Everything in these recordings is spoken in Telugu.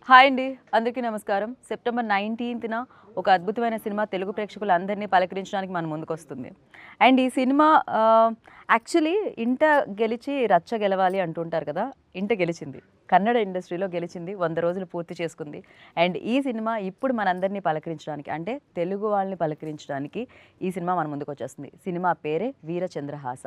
హాయ్ అండి, అందరికీ నమస్కారం. సెప్టెంబర్ 19న ఒక అద్భుతమైన సినిమా తెలుగు ప్రేక్షకులందరినీ పలకరించడానికి మన ముందుకు వస్తుంది. అండ్ ఈ సినిమా యాక్చువల్లీ ఇంట గెలిచి రచ్చ గెలవాలి అంటుంటారు కదా, ఇంట గెలిచింది. కన్నడ ఇండస్ట్రీలో గెలిచింది, 100 రోజులు పూర్తి చేసుకుంది. అండ్ ఈ సినిమా ఇప్పుడు మనందరినీ పలకరించడానికి, అంటే తెలుగు వాళ్ళని పలకరించడానికి ఈ సినిమా మన ముందుకు వచ్చేస్తుంది. సినిమా పేరే వీరచంద్రహాస.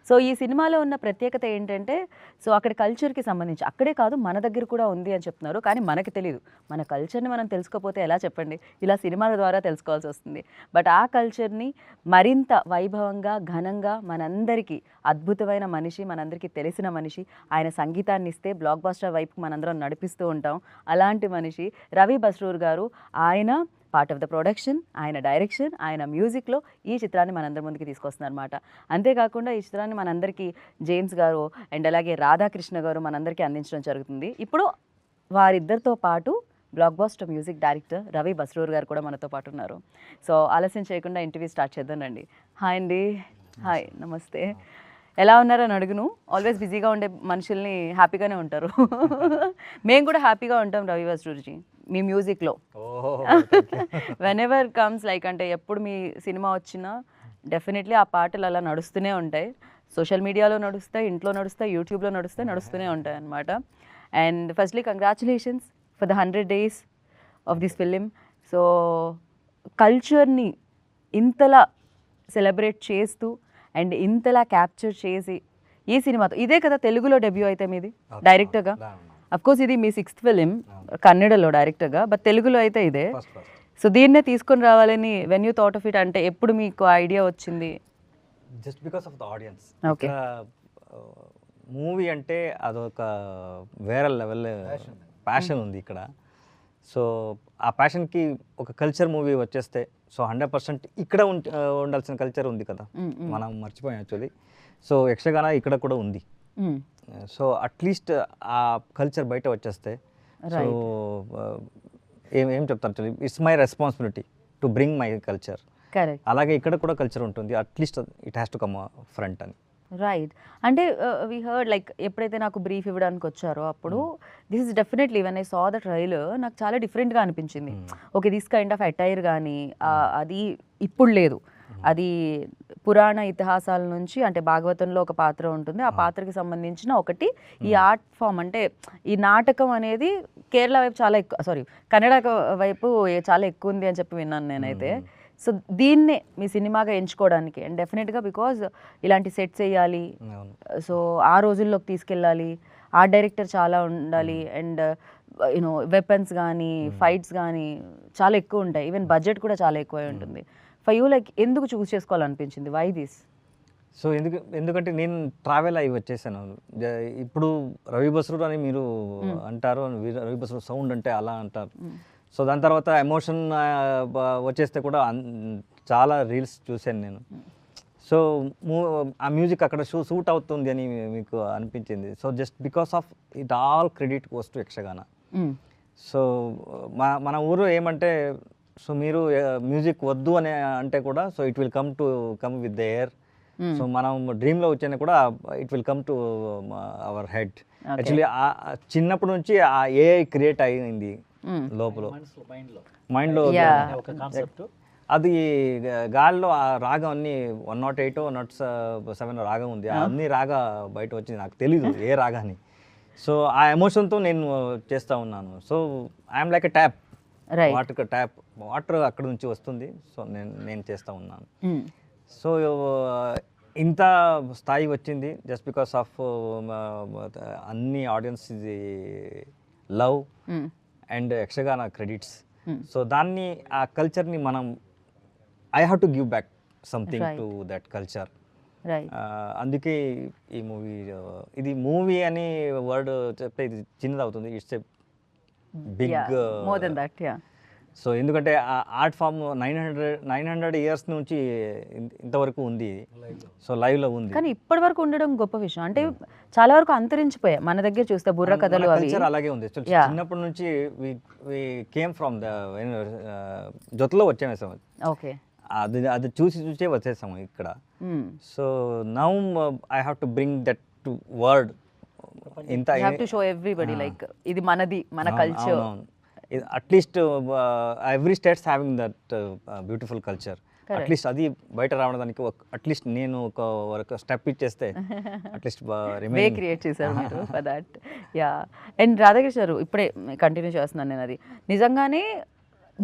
సో ఈ సినిమాలో ఉన్న ప్రత్యేకత ఏంటంటే, సో అక్కడ కల్చర్కి సంబంధించి, అక్కడే కాదు మన దగ్గర కూడా ఉంది అని చెప్తున్నారు. కానీ మనకి తెలియదు. మన కల్చర్ని మనం తెలుసుకోకపోతే ఎలా చెప్పండి? ఇలా సినిమాల ద్వారా తెలుసుకోవాల్సి వస్తుంది. బట్ ఆ కల్చర్ని మరింత వైభవంగా, ఘనంగా, మనందరికీ అద్భుతమైన మనిషి, మనందరికీ తెలిసిన మనిషి, ఆయన సంగీతాన్ని ఇస్తే బ్లాక్ బస్టర్ వైపుకి మనందరం నడిపిస్తూ ఉంటాం. అలాంటి మనిషి రవి బస్రూర్ గారు. ఆయన పార్ట్ ఆఫ్ ద ప్రొడక్షన్, ఆయన డైరెక్షన్, ఆయన మ్యూజిక్లో ఈ చిత్రాన్ని మనందరి ముందుకి తీసుకొస్తున్నారు అనమాట. అంతేకాకుండా ఈ చిత్రాన్ని మనందరికీ జేమ్స్ గారు అండ్ అలాగే రాధాకృష్ణ గారు మనందరికీ అందించడం జరుగుతుంది. ఇప్పుడు వారిద్దరితో పాటు block buster music director Ravi Basrur గారు కూడా మనతో పాటు ఉన్నారు. సో ఆలస్యం చేయకుండా ఇంటర్వ్యూ స్టార్ట్ చేద్దాం రండి. హాయ్ అండి. హాయ్, నమస్తే. ఎలా ఉన్నారని అడుగును. ఆల్వేస్ బిజీగా ఉండే మనుషుల్ని హ్యాపీగానే ఉంటారు. మేము కూడా హ్యాపీగా ఉంటాం రవి బస్రూర్జీ మీ మ్యూజిక్లో. వెన్ ఎవర్ కమ్స్ లైక్, అంటే ఎప్పుడు మీ సినిమా వచ్చినా డెఫినెట్లీ ఆ పాటలు అలా నడుస్తూనే ఉంటాయి. సోషల్ మీడియాలో నడుస్తాయి, ఇంట్లో నడుస్తాయి, యూట్యూబ్లో నడుస్తూనే ఉంటాయి అన్నమాట. And firstly congratulations for the 100 days of this film. So కల్చర్ని ఇంతలా సెలబ్రేట్ చేస్తూ అండ్ ఇంతలా క్యాప్చర్ చేసి ఈ సినిమాతో, ఇదే కదా తెలుగులో డెబ్యూ అయితే మీది డైరెక్టర్గా. అఫ్కోర్స్ ఇది మీ 6th ఫిలిం కన్నడలో డైరెక్టర్గా, బట్ తెలుగులో అయితే ఇదే. సో దీన్నే తీసుకొని రావాలని when you thought of it, అంటే ఎప్పుడు మీకు ఐడియా వచ్చింది? Just because of the audience. Okay. Movie అంటే అదొక వేరే లెవెల్ ప్యాషన్ ఉంది ఇక్కడ. సో ఆ ప్యాషన్కి ఒక కల్చర్ మూవీ వచ్చేస్తే, సో 100% ఇక్కడ ఉండాల్సిన కల్చర్ ఉంది కదా, మనం మర్చిపోయాం యాక్చువల్లీ. సో యక్షగాన ఇక్కడ కూడా ఉంది. సో అట్లీస్ట్ ఆ కల్చర్ బయట వచ్చేస్తే, సో ఏం చెప్తాను actually, it's my responsibility to bring my culture. Correct. అలాగే ఇక్కడ కూడా కల్చర్ ఉంటుంది, at least it has to come front అని. రైట్. అంటే వీ హర్డ్ లైక్, ఎప్పుడైతే నాకు బ్రీఫ్ ఇవ్వడానికి వచ్చారో అప్పుడు this is definitely when I saw the trailer నాకు చాలా డిఫరెంట్గా అనిపించింది. Okay, this kind of attire కానీ అది ఇప్పుడు లేదు. అది పురాణ ఇతిహాసాల నుంచి, అంటే భాగవతంలో ఒక పాత్ర ఉంటుంది, ఆ పాత్రకి సంబంధించిన ఒకటి ఈ ఆర్ట్ ఫామ్. అంటే ఈ నాటకం అనేది కేరళ వైపు చాలా ఎక్కువ, సారీ కన్నడ వైపు చాలా ఎక్కువ ఉంది అని చెప్పి విన్నాను నేనైతే. సో దీన్నే మీ సినిమాగా ఎంచుకోవడానికి, అండ్ డెఫినెట్గా బికాజ్ ఇలాంటి సెట్స్ వేయాలి, సో ఆ రోజుల్లోకి తీసుకెళ్ళాలి, ఆర్ట్ డైరెక్టర్ చాలా ఉండాలి, అండ్ యూనో వెపన్స్ కానీ ఫైట్స్ కానీ చాలా ఎక్కువ ఉంటాయి, ఈవెన్ బడ్జెట్ కూడా చాలా ఎక్కువ ఉంటుంది. ఫర్ యూ లైక్ ఎందుకు చూస్ చేసుకోవాలనిపించింది, వై దిస్? సో ఎందుకంటే నేను ట్రావెల్ అయ్యి వచ్చేసాను. ఇప్పుడు రవి బస్రూర్ అని మీరు అంటారు, రవి బస్రూర్ సౌండ్ అంటే అలా అంటారు. సో దాని తర్వాత ఎమోషన్ వచ్చేస్తే కూడా చాలా రీల్స్ చూశాను నేను. సో ఆ మ్యూజిక్ అక్కడ సూట్ అవుతుంది అని మీకు అనిపించింది. So just because of it all credit goes to Yakshagana. So మన ఊరు ఏమంటే, సో మీరు మ్యూజిక్ వద్దు అని అంటే కూడా, so it will come with the air. So మనం డ్రీమ్లో వచ్చాను కూడా it will come to our head. Actually చిన్నప్పటి నుంచి ఆ ఏఐ క్రియేట్ అయింది లోపల మైండ్లో. అది గాల్లో ఆ రాగం అన్ని 108 107 రాగం ఉంది, అన్ని రాగా బయట వచ్చింది, నాకు తెలీదు ఏ రాగాని. సో ఆ ఎమోషన్తో నేను చేస్తూ ఉన్నాను. So I'm like a tap, water అక్కడ నుంచి వస్తుంది. సో నేను చేస్తూ ఉన్నాను. సో ఇంత స్థాయి వచ్చింది జస్ట్ బికాస్ ఆఫ్ అన్ని audience love and Yakshagana credits. So దాన్ని, ఆ కల్చర్ని మనం, I have to give back something to that culture. అందుకే ఈ మూవీ, ఇది మూవీ అని వర్డ్ చెప్తే ఇది చిన్నది అవుతుంది, it's a big more than that. So ఎందుకంటే ఆ ఆర్ట్ ఫామ్ 900 years నుంచి ఇంతవరకు ఉంది, సో లైవ్లో ఉంది. కానీ ఇప్పటి వరకు ఉండడం గొప్ప విషయం. అంటే చాలా వరకు అంతరించిపోయాయి మన దగ్గర చూస్తే, బుర్ర కథలు అవి అలాగే ఉంది. చిన్నప్పటి నుంచి వి కేమ్ ఫ్రమ్ ద జొత్తులో వచ్చేసాము. ఓకే, అది చూసే వచ్చేసాము ఇక్కడ. So now I have to bring that to world ఇంత have to show everybody like ఇది మనది, మన culture. At least every states having that beautiful culture. At least అది బయట రావడానికి అట్లీస్ట్ నేను ఒక స్టెప్ ఇచ్చేస్తే అట్లీస్ట్ వే క్రియేట్ చేశారు మీరు for that. Yeah. And Radhakrishna గారు, ఇప్పుడే కంటిన్యూ చేస్తున్నాను నేను. అది నిజంగానే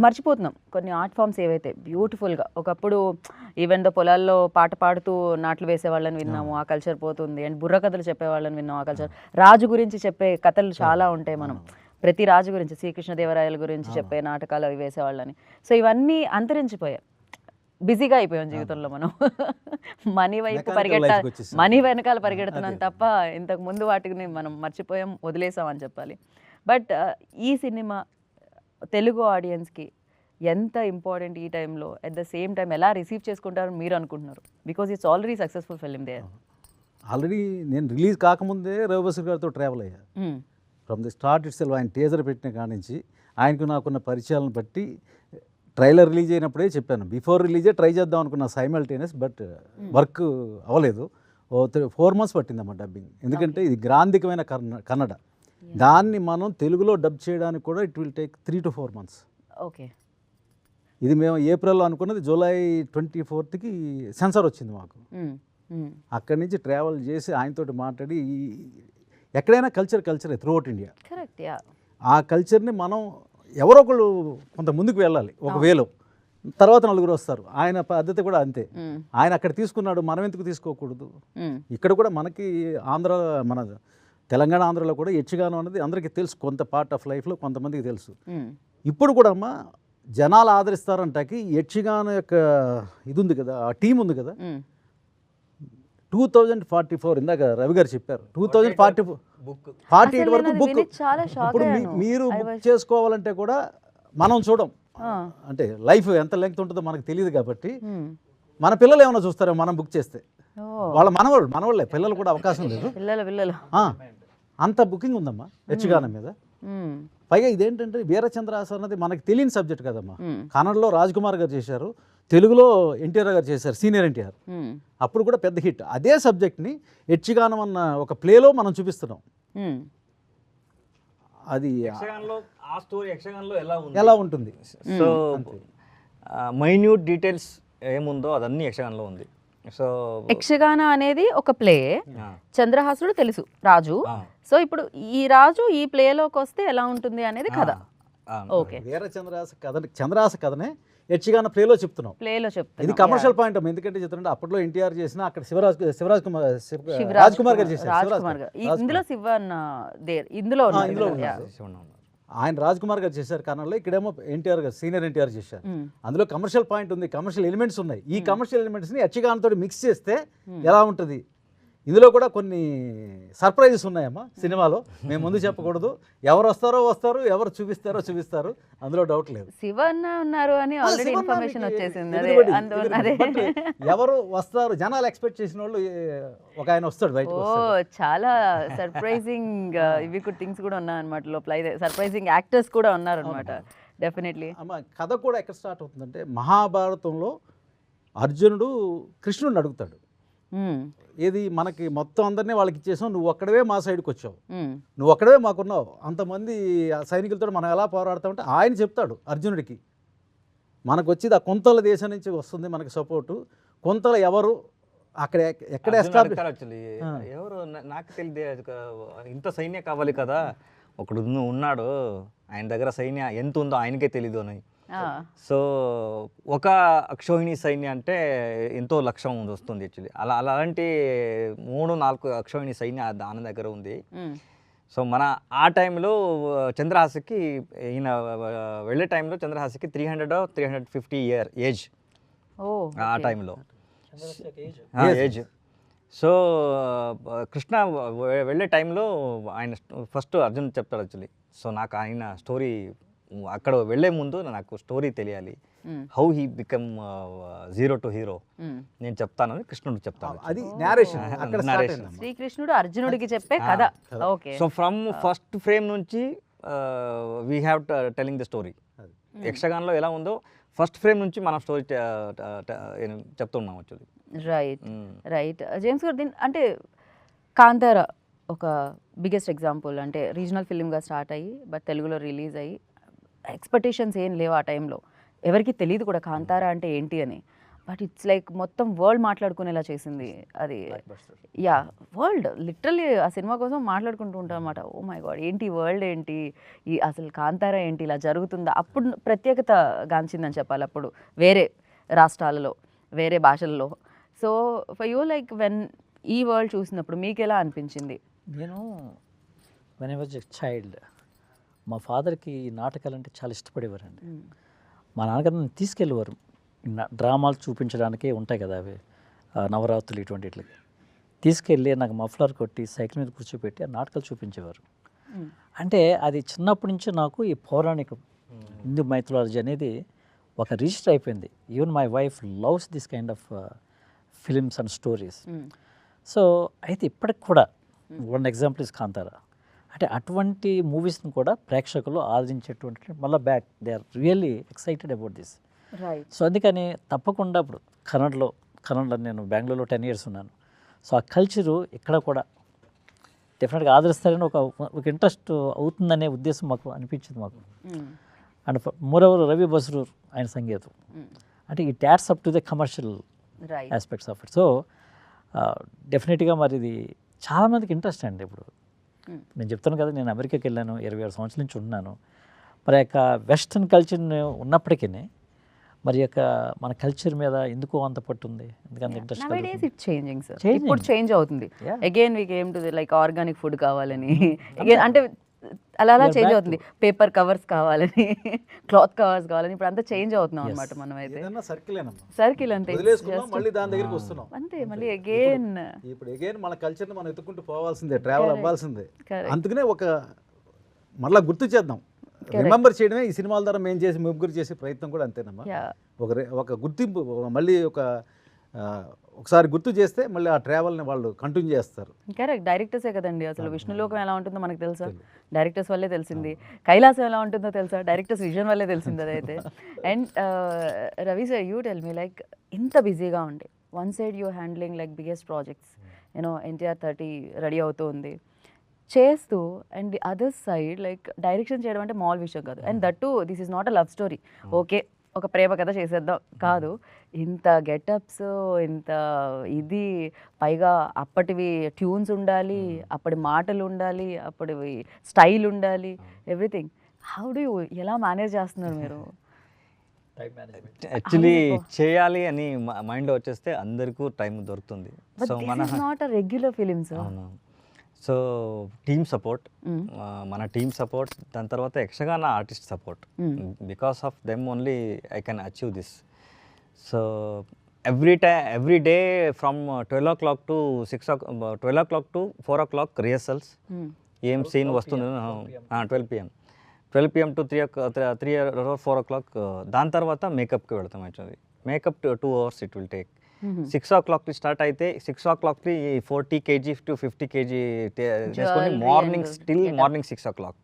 మర్చిపోతున్నాం కొన్ని ఆర్ట్ ఫామ్స్ ఏవైతే బ్యూటిఫుల్గా ఒకప్పుడు ఈవెన్ దో పొలాల్లో పాట పాడుతూ నాట్లు వేసేవాళ్ళని విన్నాము, ఆ కల్చర్ పోతుంది. అండ్ బుర్ర కథలు చెప్పేవాళ్ళని విన్నాము, ఆ కల్చర్. రాజు గురించి చెప్పే కథలు చాలా ఉంటాయి, మనం ప్రతి రాజు గురించి, శ్రీకృష్ణదేవరాయల గురించి చెప్పే నాటకాలు అవి వేసేవాళ్ళని. సో ఇవన్నీ అంతరించిపోయాయి, బిజీగా అయిపోయాం జీవితంలో మనం. మనీ వైపు మనీ వెనకాల పరిగెడుతున్నాం తప్ప ఇంతకు ముందు వాటిని మనం మర్చిపోయాం, వదిలేసాం అని చెప్పాలి. బట్ ఈ సినిమా తెలుగు ఆడియన్స్కి ఎంత ఇంపార్టెంట్ ఈ టైంలో, అట్ ద సేమ్ టైం ఎలా రిసీవ్ చేసుకుంటారని మీరు అనుకుంటున్నారు? Because it's already successful film they. Already నేను రిలీజ్ కాకముందే రవి బసూర్ గారితో ట్రావెల్ అయ్యా. From the start it self ఆయన టీజర్ పెట్టిన కాడి నుంచి ఆయనకు నాకున్న పరిచయాలను బట్టి ట్రైలర్ రిలీజ్ అయినప్పుడే చెప్పాను, బిఫోర్ రిలీజే ట్రై చేద్దాం అనుకున్న సైమల్టేనియస్, బట్ వర్క్ అవ్వలేదు. 4 months పట్టిందమ్మా డబ్బింగ్. ఎందుకంటే ఇది గ్రాంధికమైన కన్నడ, దాన్ని మనం తెలుగులో డబ్ చేయడానికి కూడా it will take 3 to 4 months. Okay. ఇది మేము ఏప్రిల్లో అనుకున్నది, జూలై 24th సెన్సార్ వచ్చింది మాకు. అక్కడి నుంచి ట్రావెల్ చేసి ఆయనతోటి మాట్లాడి, ఎక్కడైనా కల్చరే throughout India. Correct. Yeah. ఆ కల్చర్ని మనం ఎవరో ఒకళ్ళు కొంత ముందుకు వెళ్ళాలి, ఒక వేలో తర్వాత నలుగురు వస్తారు. ఆయన పద్ధతి కూడా అంతే. ఆయన అక్కడ తీసుకున్నాడు, మనం ఎందుకు తీసుకోకూడదు? ఇక్కడ కూడా మనకి మన తెలంగాణ ఆంధ్రలో కూడా యక్షగానం అనేది అందరికీ తెలుసు, కొంత పార్ట్ ఆఫ్ లైఫ్లో కొంతమందికి తెలుసు. ఇప్పుడు కూడా అమ్మ జనాలు ఆదరిస్తారంటాకి యక్షగానం యొక్క ఇది ఉంది కదా, ఆ టీం ఉంది కదా. 2044 ఇందాక రవి గారు చెప్పారు, 2048 వరకు బుక్. ఇప్పుడు మీరు బుక్ చేసుకోవాలంటే కూడా మనం చూడం, అంటే లైఫ్ ఎంత లెంగ్త్ ఉంటుందో మనకు తెలియదు కాబట్టి మన పిల్లలు ఏమైనా చూస్తారో మనం బుక్ చేస్తే. వాళ్ళ మనవాళ్ళే పిల్లలు కూడా అవకాశం లేదు, అంత బుకింగ్ ఉందమ్మా యక్షగానం మీద. పైగా ఇదేంటంటే వీరచంద్రాస అన్నది మనకి తెలియని సబ్జెక్ట్ కదమ్మా. కన్నడలో రాజ్ కుమార్ గారు చేశారు, తెలుగులో ఎన్టీఆర్ గారు చేశారు, సీనియర్ ఎన్టీఆర్. అప్పుడు కూడా పెద్ద హిట్. అదే సబ్జెక్ట్ని యక్షగానం అన్న ఒక ప్లేలో మనం చూపిస్తున్నాం. అది ఎలా ఉంటుంది? సో మైన్యూట్ డీటెయిల్స్ ఏముందో అదన్నీ యక్షగానంలో ఉంది. సో యక్షగాన అనేది ఒక ప్లే, చంద్రహాసుడు తెలుసు రాజు. సో ఇప్పుడు ఈ రాజు ఈ ప్లేలోకి వస్తే ఎలా ఉంటుంది అనేది కథ. ఓకే. చంద్రహాస కథనే యక్షగాన ప్లేలో చెప్తున్నాం. ఇది కమర్షియల్ పాయింట్ అమ్మ. ఎందుకంటే చెప్తుంటే అప్పట్లో ఎన్టీఆర్ చేసిన, అక్కడ రాజ్ కుమార్ గారు చేశారు. ఇందులో ఇందులో ఆయన రాజ్ కుమార్ గారు చేశారు కన్నడలో, ఇక్కడేమో ఎన్టీఆర్ గారు, సీనియర్ ఎన్టీఆర్ చేశారు. అందులో కమర్షియల్ పాయింట్ ఉంది, కమర్షియల్ ఎలిమెంట్స్ ఉన్నాయి. ఈ కమర్షియల్ ఎలిమెంట్స్ని యక్షగానంతో మిక్స్ చేస్తే ఎలా ఉంటుంది? ఇందులో కూడా కొన్ని సర్ప్రైజెస్ ఉన్నాయమ్మా సినిమాలో, మేము ముందు చెప్పకూడదు. ఎవరు వస్తారు, ఎవరు చూపిస్తారు, అందులో డౌట్ లేదు. శివ ఉన్నారు అని ఆల్రెడీ ఇన్ఫర్మేషన్ వచ్చేసింది. ఎవరు వస్తారు, జనాలు ఎక్స్పెక్ట్ చేసిన వాళ్ళు ఒక ఆయన వస్తాడు బయట. చాలా సర్ప్రైజింగ్ ఇవి థింగ్స్ కూడా ఉన్నాయన్నమాట లోపల. సర్ప్రైజింగ్ యాక్టర్స్ కూడా ఉన్నారనమాట. డెఫినెట్లీ. అమ్మ కథ కూడా ఎక్కడ స్టార్ట్ అవుతుందంటే, మహాభారతంలో అర్జునుడు కృష్ణుడిని అడుగుతాడు, ఏది మనకి మొత్తం అందరినీ వాళ్ళకి ఇచ్చేసావు, నువ్వు ఒక్కడవే మా సైడ్కి వచ్చావు, నువ్వు ఒక్కడవే మాకున్నావు, అంతమంది సైనికులతో మనం ఎలా పోరాడతామంటే ఆయన చెప్తాడు అర్జునుడికి, మనకు వచ్చేది ఆ కొంతల దేశం నుంచి వస్తుంది మనకి సపోర్టు. కొంతల ఎవరు అక్కడ ఎక్కడ ఎవరు నాకు తెలియదు, ఇంత సైన్యం కావాలి కదా, ఒకడు ఉన్నాడు ఆయన దగ్గర సైన్యం ఎంత ఉందో ఆయనకే తెలీదు అని. సో ఒక అక్షోహిణి సైన్యం అంటే ఎంతో లక్ష్యం వస్తుంది యాక్చువల్లీ. అలాంటి 3-4 అక్షోహిణి సైన్యం దాని దగ్గర ఉంది. సో మన ఆ టైంలో చంద్రహాసకి, ఈయన వెళ్ళే టైంలో చంద్రహాసకి 300-350 ఏజ్ ఆ టైంలో ఏజ్. సో కృష్ణ వెళ్ళే టైంలో ఆయన ఫస్ట్ అర్జున్ చెప్తాడు యాక్చువల్లీ. సో నాకు ఆయన స్టోరీ అక్కడ వెళ్లే ముందు నాకు స్టోరీ తెలియాలి, how he become zero to hero నేను చెప్తానని కృష్ణుడు చెప్తాను. అది నేరేషన్, శ్రీకృష్ణుడు అర్జునుడికి చెప్పే కథ. Okay. So from first frame నుంచి we have telling the story. యక్షగానంలో ఎలా ఉందో ఫస్ట్ ఫ్రేమ్ నుంచి మనం స్టోరీ చెప్తున్నాం యాక్చువల్లీ. రైట్. జేమ్స్ గారు, అంటే కాంతార ఒక బిగ్గెస్ట్ ఎగ్జాంపుల్ అంటే రీజనల్ ఫిల్మ్గా స్టార్ట్ అయ్యి బట్ తెలుగులో రిలీజ్ అయ్యి ఎక్స్పెక్టేషన్స్ ఏం లేవు ఆ టైంలో, ఎవరికి తెలియదు కూడా కాంతారా అంటే ఏంటి అని. బట్ ఇట్స్ లైక్ మొత్తం వరల్డ్ మాట్లాడుకునేలా చేసింది అది. యా, వరల్డ్ లిటరల్లీ ఆ సినిమా కోసం మాట్లాడుకుంటూ ఉంటాం అనమాట. ఓ మై గాడ్, ఏంటి వరల్డ్, ఏంటి ఈ అసలు కాంతారా ఏంటి, ఇలా జరుగుతుందా. అప్పుడు ప్రత్యేకత గాంచిందని చెప్పాలి అప్పుడు వేరే రాష్ట్రాలలో, వేరే భాషల్లో. So for you like when ఈ వరల్డ్ చూసినప్పుడు మీకు ఎలా అనిపించింది? నేను when I was a child మా ఫాదర్కి నాటకాలు అంటే చాలా ఇష్టపడేవారండి. మా నాన్నగారు నన్ను తీసుకెళ్ళేవారు డ్రామాలు చూపించడానికే ఉంటాయి కదా అవి నవరాత్రులు ఇటువంటి ఇట్లకి తీసుకెళ్ళి నాకు మఫ్లర్ కొట్టి సైకిల్ మీద కూర్చోబెట్టి ఆ నాటకాలు చూపించేవారు. అంటే అది చిన్నప్పటి నుంచి నాకు ఈ పౌరాణిక హిందూ మైథాలజీ అనేది ఒక రిజిస్టర్ అయిపోయింది. Even my wife loves this kind of films and stories. So అయితే ఇప్పటికి కూడా వన్ ఎగ్జాంపుల్ ఇస్ కాంతారా. అంటే అటువంటి మూవీస్ని కూడా ప్రేక్షకులు ఆదరించేటువంటి మళ్ళీ back they are really excited about this. Right. So అందుకని తప్పకుండా ఇప్పుడు కన్నడలో నేను బెంగళూరులో 10 years ఉన్నాను. సో ఆ కల్చరు ఇక్కడ కూడా డెఫినెట్గా ఆదరిస్తారని ఒక ఇంట్రెస్ట్ అవుతుందనే ఉద్దేశం మాకు అనిపించింది మాకు. అండ్ మోరోవర్ రవి బస్రూర్ ఆయన సంగీతం అంటే it adds up to the commercial aspects of it. So డెఫినెట్గా మరి ఇది చాలామందికి ఇంట్రెస్ట్ అండి. ఇప్పుడు నేను చెప్తాను కదా, నేను అమెరికాకి వెళ్ళాను, 26 సంవత్సరాల నుంచి ఉన్నాను. మరి యొక్క వెస్ట్రన్ కల్చర్ ఉన్నప్పటికీ మరి యొక్క మన కల్చర్ మీద ఎందుకో అంత పట్టుంది, ఎందుకంత ఇంట్రెస్ట్. నౌడేస్ ఇట్స్ చేంజింగ్ సార్, ఇప్పుడు చేంజ్ అవుతుంది. Again we came to like organic food కావాలని, అగైన్ అంటే అలా చేంజ్ అవుతుంది. పేపర్ కవర్స్ కావాలని, క్లాత్ కవర్స్ కావాలని, ఇప్పుడు అంతా చేంజ్ అవుతున్నాం అనమాట. మనం అయితే సర్కిల్ అంతే, మళ్ళీ దాని దగ్గరికి వస్తున్నాం అంతే. మళ్ళీ అగైన్ మన కల్చర్ని మనం ఎత్తుకుంటూ పోవాల్సిందే, ట్రావెల్ అవ్వాల్సిందే. అందుకనే ఒక మళ్ళీ గుర్తు చేద్దాం, రిమెంబర్ చేయడమే ఈ సినిమాల ద్వారా మేము చేసి ముగ్గురు చేసే ప్రయత్నం కూడా అంతేనమ్మా. ఒక గుర్తింపు మళ్ళీ ఒకసారి గుర్తు చేస్తే మళ్ళీ ఆ ట్రావెల్ని వాళ్ళు కంటిన్యూ చేస్తారు. కరెక్ట్. డైరెక్టర్సే కదండి అసలు. విష్ణులోకం ఎలా ఉంటుందో మనకు తెలుసా, డైరెక్టర్స్ వల్లే తెలిసింది. కైలాసం ఎలా ఉంటుందో తెలుసా, డైరెక్టర్స్ విజన్ వల్లే తెలిసింది అదైతే. And Ravi sir, you tell me like ఇంత బిజీగా ఉండే one side you handling like biggest projects, you know NTR 30 ready అవుతూ ఉంది చేస్తూ, and the other side like direction చేయడం అంటే మామూలు విషయం కాదు. And that to this is not a love story. Okay, ఒక ప్రేమ కథ చేసేద్దాం కాదు, ఇంత గెటప్స్, ఇంత ఇది, పైగా అప్పటివి ట్యూన్స్ ఉండాలి, అప్పటి మాటలు ఉండాలి, అప్పటివి స్టైల్ ఉండాలి, ఎవ్రీథింగ్. హౌ డూ యూ, ఎలా మేనేజ్ చేస్తున్నారు మీరు? యాక్చువల్లీ చేయాలి అని మైండ్లో వచ్చేస్తే అందరికీ టైం దొరుకుతుంది. So not a regular film sir. So team support, మన టీమ్ సపోర్ట్, దాని తర్వాత Yakshagana artist support. Because of them only I can achieve this. So every day from 12 o'clock to 6 o'clock, 12 o'clock to 4 o'clock rehearsals. ఏం సీన్ వస్తుంది 12 PM to 3 or 4 o'clock. దాని తర్వాత మేకప్కి వెళ్తాం. Actually makeup 2 hours it will take. 6 o'clock start అయితే 6 o'clock 40 kg to 50 kg చేసుకొని మార్నింగ్ 6 o'clock.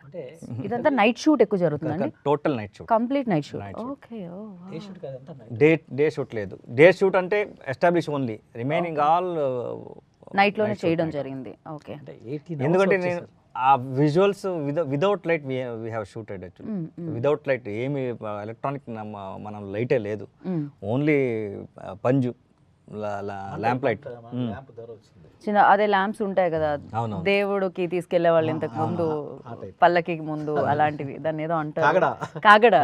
అంటే ఇదంతా నైట్ షూట్ ఎక్కువ జరుగుతుందండి? Total night shoot, complete night shoot. Okay. Day shoot లేదు. డే షూట్ అంటే establish only, remaining all night లోనే చేయడం జరిగింది. ఓకే. ఎందుకంటే నేను ఆ visuals without light we have shooted. Actually without light ఏమి ఎలక్ట్రానిక్ మనం లైటే లేదు, ఓన్లీ పంజు ల్యాంప్ లైట్. చిన్న అదే ల్యాంప్స్ ఉంటాయి కదా దేవుడికి తీసుకెళ్లే వాళ్ళు ఇంతకు ముందు, పల్లకి ముందు, అలాంటివి. దాన్ని ఏదో అంటారు, కాగడ.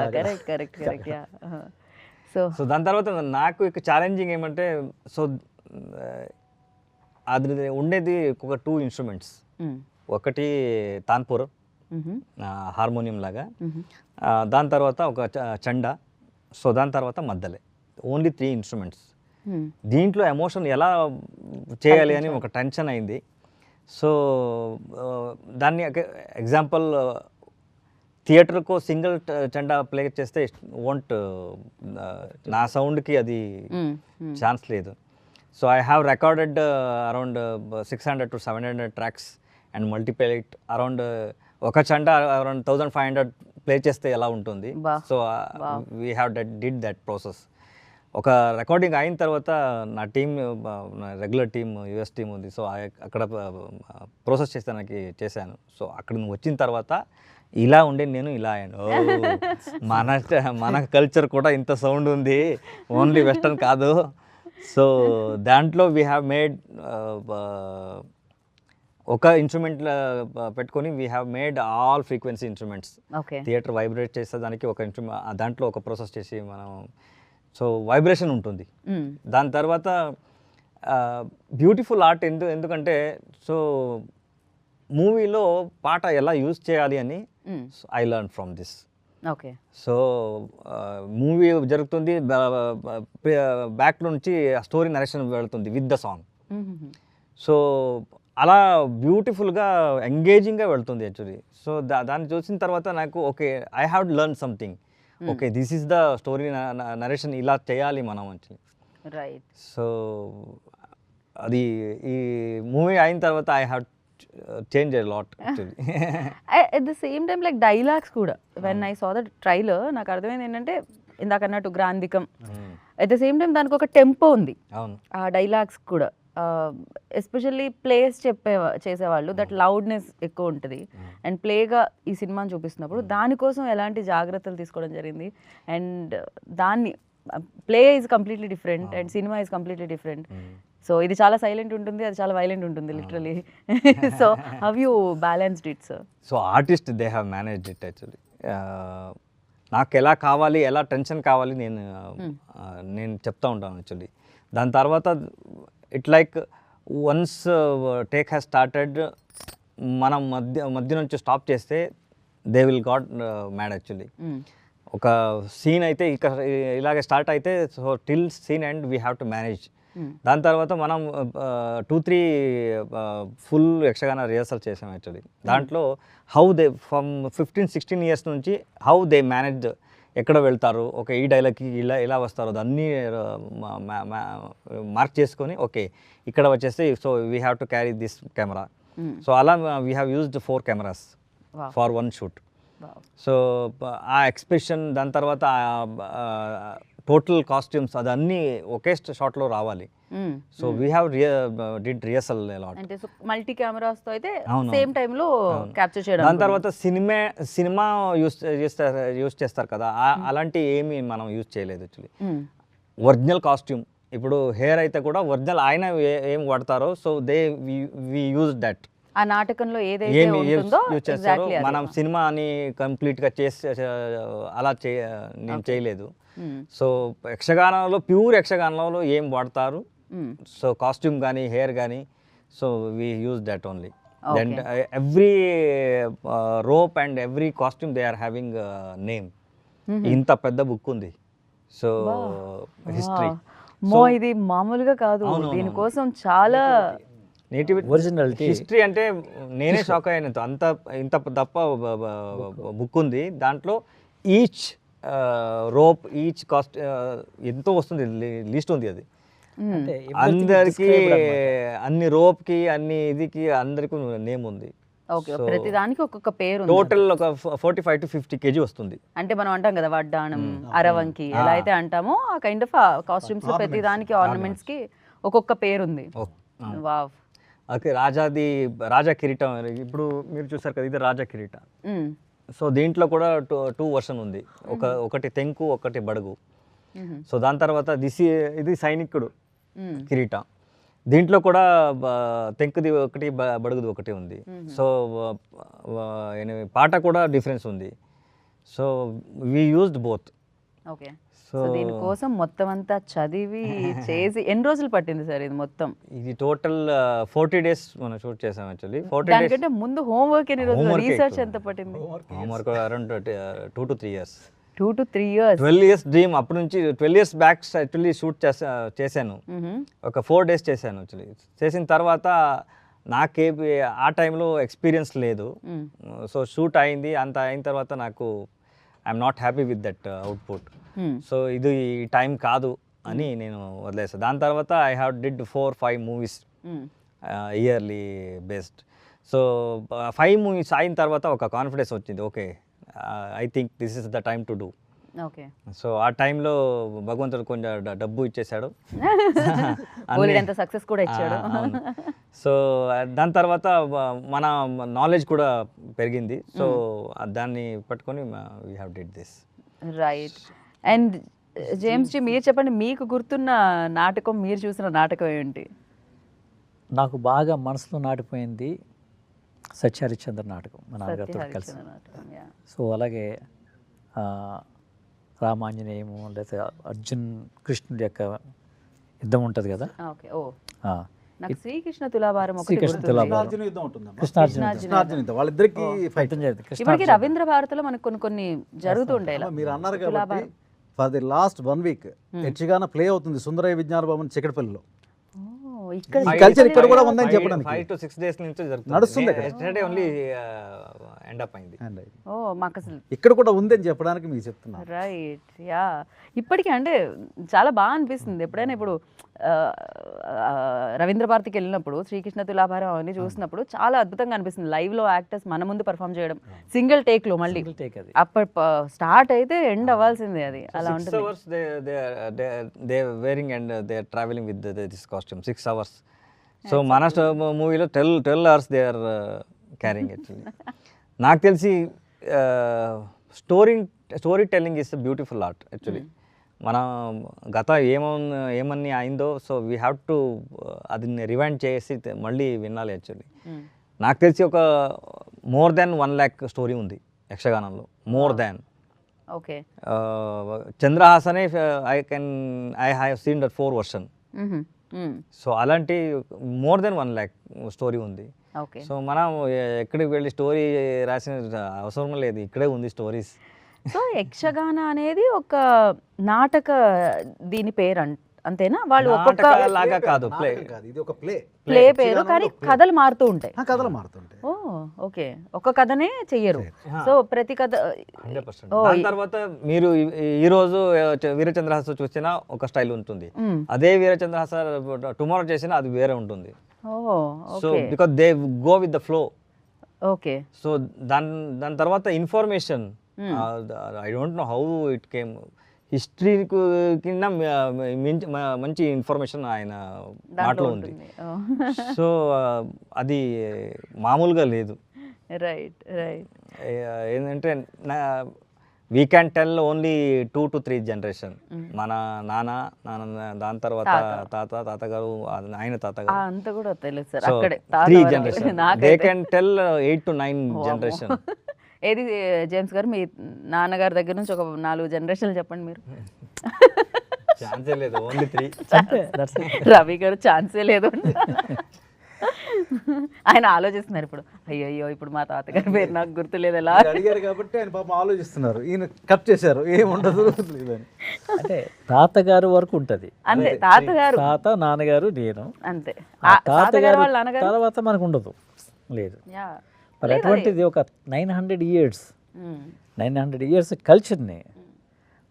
కరెక్ట్. సో దాని తర్వాత నాకు ఇక ఛాలెంజింగ్ ఏమంటే, సో అది ఉండేది ఒక 2 instruments. ఒకటి తాన్పూర్ హార్మోనియం లాగా, దాని తర్వాత ఒక చండా, సో దాని తర్వాత మద్దలే. Only 3 instruments. దీంట్లో ఎమోషన్ ఎలా చేయాలి అని ఒక టెన్షన్ అయింది. సో దాన్ని ఎగ్జాంపుల్ థియేటర్కు సింగిల్ చండా ప్లే చేస్తే వోంట్, నా సౌండ్కి అది ఛాన్స్ లేదు. So I have recorded around 600 to 700 tracks and multiply it around ఒక చండా అరౌండ్ 1500 ప్లే చేస్తే ఎలా ఉంటుంది. So we have did that process. ఒక రికార్డింగ్ అయిన తర్వాత నా టీం, నా రెగ్యులర్ టీం, యుఎస్ టీం ఉంది. సో అక్కడ ప్రాసెస్ చేస్తానికి చేశాను. సో అక్కడ నువ్వు వచ్చిన తర్వాత ఇలా ఉండే నేను ఇలా అయ్యాను. మన కల్చర్ కూడా ఇంత సౌండ్ ఉంది, ఓన్లీ వెస్టర్న్ కాదు. సో దాంట్లో వీ హ్యావ్ మేడ్ ఒక ఇన్స్ట్రుమెంట్ పెట్టుకొని we have made all frequency instruments. Okay. Theatre vibrate చేస్తే దానికి ఒక ఇన్స్ట్రుమెంట్, దాంట్లో ఒక ప్రాసెస్ చేసి మనం, సో వైబ్రేషన్ ఉంటుంది. దాని తర్వాత బ్యూటిఫుల్ ఆర్ట్ ఎందుకంటే సో మూవీలో పాట ఎలా యూజ్ చేయాలి అని I learn from this. Okay. So movie జరుగుతుంది, బ్యాక్ నుంచి స్టోరీ నరేషన్ వెళ్తుంది విత్ ద సాంగ్. సో అలా బ్యూటిఫుల్గా ఎంగేజింగ్గా వెళ్తుంది యాక్చువల్లీ. సో దాన్ని చూసిన తర్వాత నాకు okay, I have learn something. Okay, this is the story narration, ఇలా చేయాలి మనం యాక్చువల్లీ. రైట్. సో అది ఈ మూవీ అయిన తర్వాత I have change a lot actually. At the same time like dialogues కూడా when I saw the trailer నాకు అర్థమైంది ఏంటంటే ఇందాక అన్నట్టు గ్రాంధికం, అట్ ద సేమ్ టైం దానికి ఒక టెంపో ఉంది అవును. ఆ డైలాగ్స్ కూడా. ఎస్పెషల్లీ ప్లేస్ చేసేవాళ్ళు దట్ లౌడ్నెస్ ఎక్కువ ఉంటుంది. అండ్ ప్లేగా ఈ సినిమాని చూపిస్తున్నప్పుడు దానికోసం ఎలాంటి జాగ్రత్తలు తీసుకోవడం జరిగింది. అండ్ దాన్ని play is completely different and cinema is completely different. So ఇది చాలా సైలెంట్ ఉంటుంది, అది చాలా వైలెంట్ ఉంటుంది literally. So how you balanced it sir? So artist they have managed it actually. నాకు ఎలా కావాలి, ఎలా టెన్షన్ కావాలి నేను చెప్తా ఉంటాను యాక్చువల్లీ. దాని తర్వాత it like once take has started, మనం మధ్య నుంచి స్టాప్ చేస్తే they will got mad actually. ఒక సీన్ అయితే ఇక్కడ ఇలాగే స్టార్ట్ అయితే so till scene and we have to manage. దాని తర్వాత మనం 2-3 ఫుల్ యక్షగాన రిహర్సల్ చేసాం యాక్చువల్లీ. దాంట్లో హౌ దే ఫ్రమ్ 15-16 ఇయర్స్ నుంచి హౌ దే మేనేజ్, ఎక్కడ వెళ్తారు, ఓకే ఈ డైలాగ్కి ఇలా వస్తారు, అన్నీ మార్క్ చేసుకొని ఓకే ఇక్కడ వచ్చేసి so we have to carry this camera. So అలా we have used 4 cameras for one shoot. So ఆ ఎక్స్ప్రెషన్, దాని తర్వాత టోటల్ కాస్ట్యూమ్స్ అదన్నీ ఒకే షాట్లో రావాలి. So we have did rehearsal lot. అంటే మల్టీ కెమెరాస్ తో అయితే సేమ్ టైం లో క్యాప్చర్ చేయడం. దాని తర్వాత సినిమా యూస్ చేస్తారు కదా, అలాంటి ఏమి మనం యూజ్ చేయలేదు యాక్చువల్లీ. ఒరిజినల్ కాస్ట్యూమ్, ఇప్పుడు హెయిర్ అయితే కూడా ఒరిజినల్ ఆయన ఏం వాడతారో సో వి యూజ్ దట్. ఆ నాటకంలో ఏదైతే ఉంటుందో యూజ్ చేస్తారో మనం సినిమాని కంప్లీట్గా అలా నేను చేయలేదు. సో యక్షగానంలో ప్యూర్ యక్షగానంలో ఏం వాడతారు, సో కాస్ట్యూమ్ కానీ హెయిర్ కానీ, so we use that only. Then every rope and every costume they are having name. ఇంత పెద్ద బుక్ ఉంది. సో హిస్టరీ ఇది మామూలుగా కాదు, దీనికోసం చాలా నేటివిటీ, ఒరిజినాలిటీ, హిస్టరీ అంటే నేనే షాక్ అయ్యాను. ఇంత తప్ప బుక్ ఉంది. దాంట్లో ఈచ్ రోప్, ఈచ్ కాస్ట్ ఎంతో వస్తుంది, లిస్ట్ ఉంది. అది అందరికి అన్ని రోప్కి అన్ని ఇదికి అందరికి నేమ్ ఉంది. ప్రతి దానికి ఒక్కొక్క పేరు. టోటల్ ఒక 45 to 50 kg వస్తుంది. అంటే మనం అంటాం కదా వడ్డాణం, అరవంకి ఎలా అయితే అంటామో ఆ కైండ్ ఆఫ్ కాస్ట్యూమ్స్ ప్రతి దానికి ఆర్నమెంట్స్ కి ఒక్కొక్క పేరు ఉంది. వావ్. ఓకే, రాజా కిరీటం ఇప్పుడు మీరు చూసారు కదా, ఇది రాజా కిరీటం. సో దీంట్లో కూడా 2 వర్షన్ ఉంది, ఒకటి తెంకు, ఒకటి బడుగు. సో దాని తర్వాత ఇది సైనికుడు కిరీటం. దీంట్లో కూడా తెంకుది ఒకటి, బడుగుది ఒకటి ఉంది. సో పాట కూడా డిఫరెన్స్ ఉంది. So we used both. Okay. So దీనికోసం మొత్తం అంతా చదివి చేసి ఎన్ని రోజులు పట్టింది సార్ ఇది మొత్తం? ఇది టోటల్ 40 days మనం షూట్ చేసాం యాక్చువల్లీ. 40 days దానికంటే ముందు హోంవర్క్ ఎన్ని రోజులు, రీసెర్చ్ ఎంత పట్టింది? Homework around 2 to 3 years. 2 to 3 years. 12 years dream. అప్పటి నుంచి 12 years బ్యాక్ యాక్చువల్లీ షూట్ చేశాను. ఒక 4 days చేశాను యాక్చువల్లీ. చేసిన తర్వాత నాకే ఆ టైంలో ఎక్స్పీరియన్స్ లేదు. సో షూట్ అయింది, అంత అయిన తర్వాత నాకు I'm not happy with that output. So ఇది టైం కాదు అని నేను వదిలేసాను. దాని తర్వాత I have did 4-5 movies yearly based. So 5 movies అయిన తర్వాత ఒక కాన్ఫిడెన్స్ వచ్చింది. Okay, I think this is the time to do. Okay. So ఆ టైంలో భగవంతుడు కొంచెం డబ్బు ఇచ్చేసాడు. బోలెడంత సక్సెస్ కూడా ఇచ్చాడు. సో దాని తర్వాత మన నాలెడ్జ్ కూడా పెరిగింది. సో దాన్ని పట్టుకొని we have did this. Right. And James ji, మీరు చెప్పండి, మీకు గుర్తున్న నాటకం, మీరు చూసిన నాటకం ఏంటి? నాకు బాగా మనసులో నాటిపోయింది సత్యహరిశ్చంద్ర నాటకం, మా నాన్నగారితో కలిసి. నాటకం, yeah. సో అలాగే రామాంజనేయము లేదా అర్జున్ కృష్ణుడి యొక్క యుద్ధం ఉంటుంది కదా. ఓకే. ఓ, నాకు శ్రీకృష్ణ తులాభారం ఒకటి శ్రీకృష్ణ గుర్తుంది. తులాభారం. కృష్ణార్జున యుద్ధం ఉంటుందమ్మా. కృష్ణార్జున కృష్ణార్జున యుద్ధం వాళ్ళిద్దరికి ఫైట్. ఇప్పటికి రవీంద్ర భారతిలో మనకు కొన్ని జరుగుతూ ఉంటాయి ఇలా. మీరు అన్నారు కాబట్టి for the last 1 week Yakshagana play అవుతుంది సుందరయ్య విజ్ఞాన భవన్ చికటపల్లిలో. ఓ, ఇక్కడ ఈ కల్చర్ ఇక్కడ కూడా ఉందని చెప్పడానికి 5 to 6 days నుంచి నడుస్తుంది ఇక్కడ. ఎస్టర్డే ఓన్లీ ఎండ్ అప్ అయింది. ఓ, మాకు అసలు ఇక్కడ కూడా ఉందని చెప్పడానికి మీకు చెప్తున్నా. రైట్. యా, ఇప్పటికీ అంటే చాలా బాగా అనిపిస్తుంది. ఎప్పుడైనా ఇప్పుడు రవీంద్ర భారతికి వెళ్ళినప్పుడు శ్రీకృష్ణ తులాభారం అవన్నీ చూసినప్పుడు చాలా అద్భుతంగా అనిపిస్తుంది. లైవ్లో యాక్టర్స్ మన ముందు పర్ఫామ్ చేయడం, సింగిల్ టేక్లో మళ్ళీ టేక్ అది. అప్పటి స్టార్ట్ అయితే ఎండ్ అవ్వాల్సిందే, అది అలా 6 ఉంటుంది. hours they wearing and they are traveling with this costume 6 hours. So మన మూవీలో 12 hours they are carrying actually. నాకు తెలిసి story telling is beautiful art actually. మన గత ఏమన్నీ అయిందో, సో వీ హ్యావ్ టు అది రివైండ్ చేసి మళ్ళీ వినాలి యాక్చువల్లీ. నాకు తెలిసి ఒక మోర్ దాన్ 1 lakh స్టోరీ ఉంది యక్షగానంలో, మోర్ దాన్. ఓకే. చంద్రహాసనే I have seen that 4 version. So అలాంటి మోర్ దెన్ 1 lakh స్టోరీ ఉంది. ఓకే. సో మనం ఎక్కడికి వెళ్ళి స్టోరీ రాసిన అవసరం లేదు, ఇక్కడే ఉంది స్టోరీస్. సో యక్షగాన అనేది ఒక నాటక, దీని పేరు అంతేనా? వాళ్ళు ఒక్కొక్క లాగా కాదు, ప్లే. ఇది ఒక ప్లే పేరు, కానీ కథలు మారుతూ ఉంటాయి. కథలు మారుతుంటాయి. ఓ, ఓకే. ఒక కథనే చెయ్యరు. సో ప్రతి కథ 100%. దాని తర్వాత మీరు ఈ రోజు వీరచంద్రహాస చూసినా ఒక స్టైల్ ఉంటుంది, అదే వీరచంద్రహాస టుమారో చేసినా అది వేరే ఉంటుంది. So because they go with the flow. Okay. So దాని తర్వాత information, I don't know how it came, history కింద మంచి ఇన్ఫర్మేషన్ ఆయన మాటలో ఉంది. సో అది మామూలుగా లేదు. Right, right. ఏంటంటే we can tell only 2 to 3 generation. మన నాన్న, దాని తర్వాత తాతగారు, ఆయన తాతగారు, అంత కూడా తెలుసు సార్. సో అక్కడే 3 generation. They can tell 8 to 9 generation. ఏది జేమ్స్ గారు, మీ నాన్నగారి దగ్గర నుంచి ఒక 4 జనరేషన్లు చెప్పండి మీరు. ఛాన్సే లేదు, ఓన్లీ 3. రవి గారు ఛాన్సే లేదు. ఆయన ఆలోచిస్తున్నారు ఇప్పుడు, అయ్యో ఇప్పుడు మా తాతగారి పేరు నాకు గుర్తులేదు ఎలా. అడిగారు కాబట్టి ఆయన పాపం ఆలోచిస్తున్నారు, ఈయన కట్ చేశారు ఏముండదు లేదని. అంటే తాతగారు వరకు ఉంటుంది అంతే. తాతగారు, తాత, నాన్నగారు, నేను అంతే. తాతగారు వాళ్ళ నాన్నగారు తర్వాత మనకు ఉండదు, లేదు. యా. మరి అటువంటిది ఒక 900 years కల్చర్ని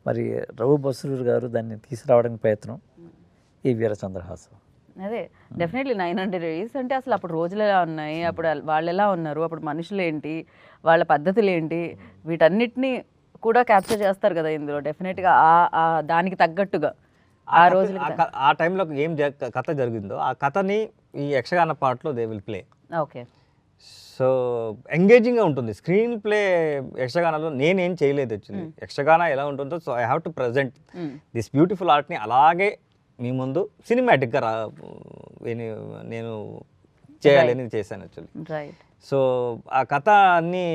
మరి రఘు బస్రూర్ గారు దాన్ని తీసుకురావడానికి ప్రయత్నం ఈ వీరచంద్రహాసం. అదే డెఫినెట్లీ 900 years అంటే అసలు అప్పుడు రోజులు ఎలా ఉన్నాయి, అప్పుడు వాళ్ళు ఎలా ఉన్నారు, అప్పుడు మనుషులు ఏంటి, వాళ్ళ పద్ధతులు ఏంటి, వీటన్నిటిని కూడా క్యాప్చర్ చేస్తారు కదా ఇందులో. డెఫినెట్గా దానికి తగ్గట్టుగా ఆ రోజులు, ఆ టైంలో ఏం కథ జరిగిందో ఆ కథని ఈ యక్షగాన పాటలో they will play. Okay. So ఎంగేజింగ్గా ఉంటుంది స్క్రీన్ ప్లే. యక్షగానాలో నేనేం చేయలేదు యాక్చువల్లీ. యక్షగాన ఎలా ఉంటుందో, so I have to present this beautiful ఆర్ట్ని అలాగే మీ ముందు సినిమాటిక్గా నేను చేయాలని చేశాను యాక్చువల్లీ. రైట్. సో ఆ కథ అన్ని